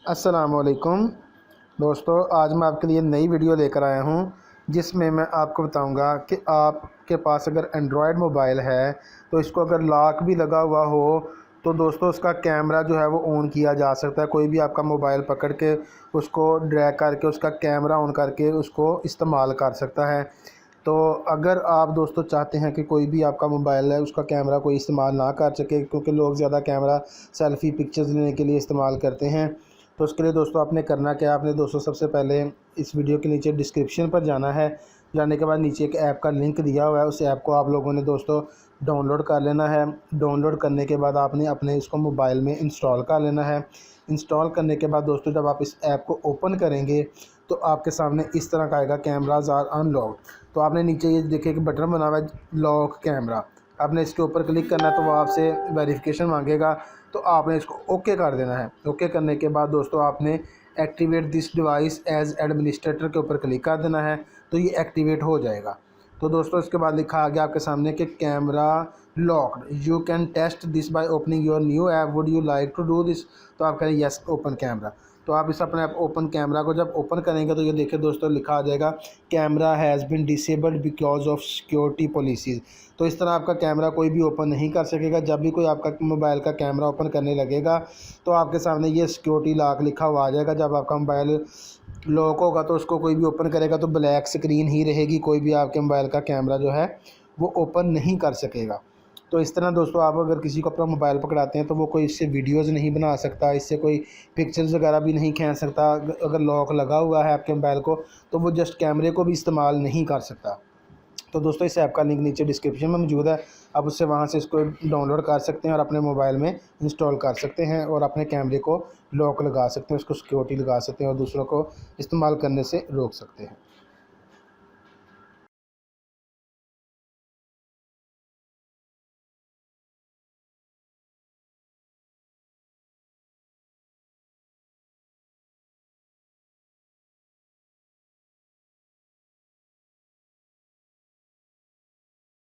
अस्सलामुअलैकुम दोस्तों, आज मैं आपके लिए नई वीडियो लेकर आया हूं जिसमें मैं आपको बताऊंगा कि आपके पास अगर एंड्रॉयड मोबाइल है तो इसको अगर लॉक भी लगा हुआ हो तो दोस्तों उसका कैमरा जो है वो ऑन किया जा सकता है। कोई भी आपका मोबाइल पकड़ के उसको ड्रैग करके उसका कैमरा ऑन करके उसको इस्तेमाल कर सकता है। तो अगर आप दोस्तों चाहते हैं कि कोई भी आपका मोबाइल है उसका कैमरा कोई इस्तेमाल ना कर सके, क्योंकि लोग ज़्यादा कैमरा सेल्फ़ी पिक्चर्स लेने के लिए इस्तेमाल करते हैं, तो उसके लिए दोस्तों आपने करना क्या है। आपने दोस्तों सबसे पहले इस वीडियो के नीचे डिस्क्रिप्शन पर जाना है। जाने के बाद नीचे एक ऐप का लिंक दिया हुआ है, उस ऐप को आप लोगों ने दोस्तों डाउनलोड कर लेना है। डाउनलोड करने के बाद आपने अपने इसको मोबाइल में इंस्टॉल कर लेना है। इंस्टॉल करने के बाद दोस्तों जब आप इस ऐप को ओपन करेंगे तो आपके सामने इस तरह का आएगा, कैमराज आर अनलॉक्ड। तो आपने नीचे ये देखिए कि बटन बना हुआ है लॉक कैमरा, आपने इसके ऊपर क्लिक करना है तो वो आपसे वेरिफिकेशन मांगेगा, तो आपने इसको ओके कर देना है। ओके करने के बाद दोस्तों आपने activate this device as administrator के ऊपर क्लिक कर देना है, तो ये एक्टिवेट हो जाएगा। तो दोस्तों इसके बाद लिखा आ गया आपके सामने कि camera locked, you can test this by opening your new app, would you like to do this. तो आप करें यस ओपन कैमरा। तो आप इस अपने आप ओपन कैमरा को जब ओपन करेंगे तो ये देखिए दोस्तों लिखा आ जाएगा camera has been disabled because of security policies. तो इस तरह आपका कैमरा कोई भी ओपन नहीं कर सकेगा। जब भी कोई आपका मोबाइल का कैमरा ओपन करने लगेगा तो आपके सामने ये सिक्योरिटी लॉक लिखा हुआ आ जाएगा। जब आपका मोबाइल लॉक होगा तो उसको कोई भी ओपन करेगा तो ब्लैक स्क्रीन ही रहेगी, कोई भी आपके मोबाइल का कैमरा जो है वो ओपन नहीं कर सकेगा। तो इस तरह दोस्तों आप अगर किसी को अपना मोबाइल पकड़ाते हैं तो वो कोई इससे वीडियोज़ नहीं बना सकता, इससे कोई पिक्चर्स वगैरह भी नहीं खींच सकता। अगर लॉक लगा हुआ है आपके मोबाइल को तो वो जस्ट कैमरे को भी इस्तेमाल नहीं कर सकता। तो दोस्तों इस ऐप का लिंक नीचे डिस्क्रिप्शन में मौजूद है, आप उससे वहाँ से इसको डाउनलोड कर सकते हैं और अपने मोबाइल में इंस्टॉल कर सकते हैं और अपने कैमरे को लॉक लगा सकते हैं, उसको सिक्योरिटी लगा सकते हैं और दूसरों को इस्तेमाल करने से रोक सकते हैं।